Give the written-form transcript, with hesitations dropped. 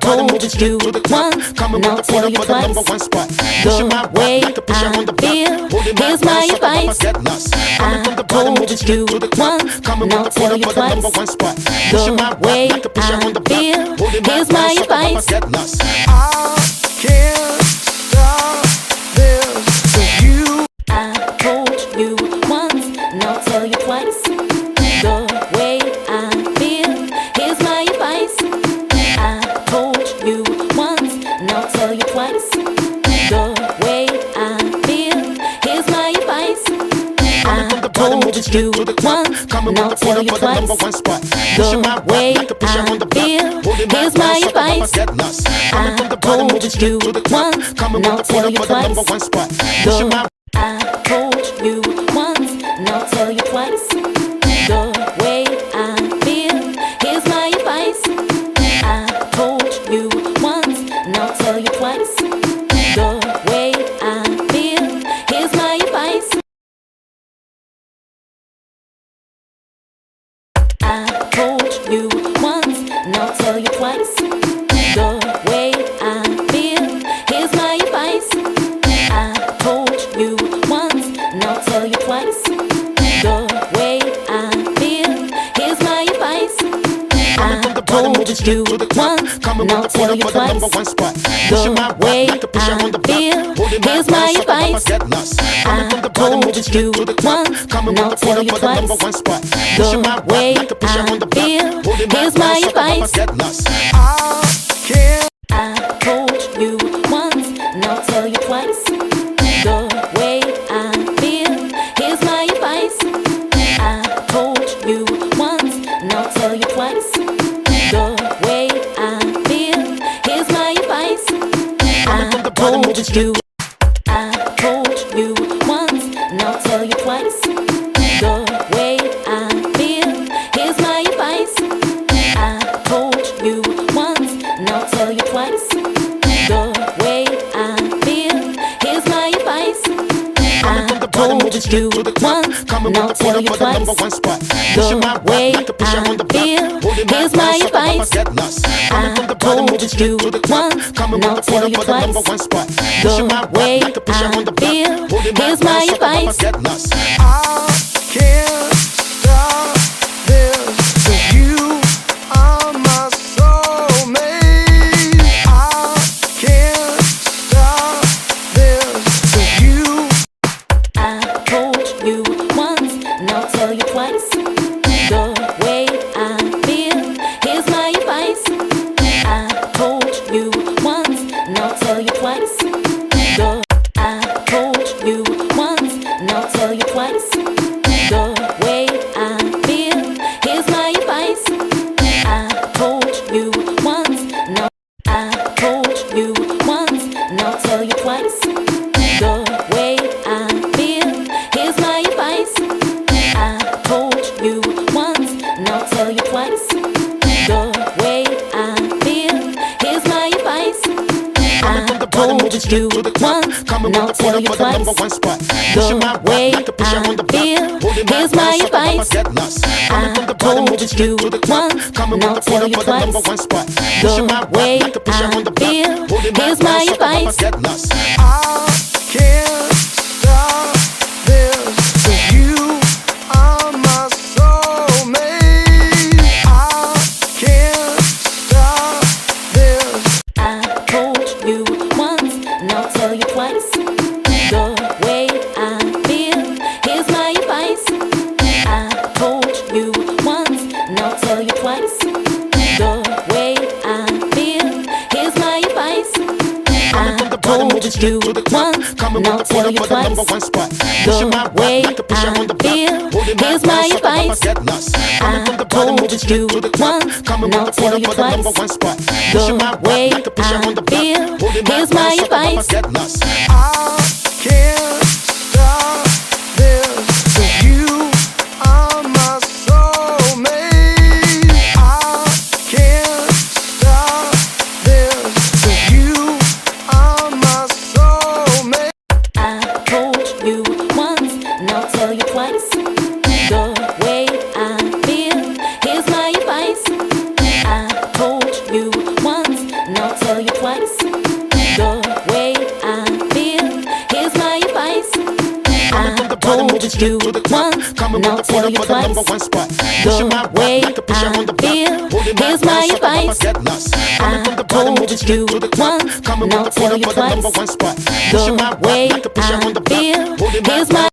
told you once, and I'll tell you twice. The way I feel, here's my advice. I told you once, and I'll tell you twice. The way I feel, here's my advice. I can't stop this with you. I told you once, and I'll tell you twice. The way I feel, here's my advice. I told you once, and I'll tell you twice. The way I feel, here's my advice. I told you once, and I'll tell you twice. The way I feel, here's my advice. I told you once, and I'll tell you twice. I told you once, and I'll tell you twice. The way I feel, here's my advice. I told you once, and I'll tell you twice. The way I feel, here's my advice. I told you once, and I'll tell you twice. The way I feel, here's my advice. I told you once, and I'll tell you twice. The way I feel, here's my advice. I told you once, and I'll tell you twice. The way I feel, here's my advice. I told you once, and I'll tell you twice. The way I feel, here's my advice. I told you once, and I'll tell you twice. The way I feel, here's my advice. I told you once, and I'll tell you twice. The way I feel, here's my advice. I told you. I told you once, and I'll tell you twice. The way I feel, here's my advice. I told you once, and I'll tell you twice. The way I feel, here's my advice. I told you once, and I'll tell you twice. The way I feel, here's my advice. I told you once, and I'll tell you twice. The way I feel, here's my advice. I can't stop this with you. Are my soulmate. I can't stop this with you. I told you once, and I'll tell you twice. The way I feel, here's my advice. I told you once, and I'll tell you twice. I told you once, and I'll tell you twice. The way I feel, here's my advice. I told you once, and I told you once, and I'll tell you twice. The way I feel, here's my advice. I told you once, and I'll tell you twice. The way I feel, here's my advice. I told you once, and I'll tell you twice. The way I feel, here's my advice. I told you once, and I'll tell you twice. The way I feel, here's my advice. I can't stop this with you. Are my soulmate. I can't stop this. I told you once, and I'll tell you twice. The way I feel, here's my advice. I told you once, and I'll tell you twice. The way I feel, here's my advice. I told you once, and I'll tell you twice. The way I feel, here's my advice. I told you once, and I'll tell you twice. The way I feel, here's my advice. I can't stop this with you. Are my soulmate. I can't stop this with you. Are my soulmate. I told you once, and I'll tell you twice. The way I feel, here's my advice. I told you once, and I'll you once, now tell you twice. The way I feel, here's my advice. I told you once, now tell you twice. The way I feel, here's my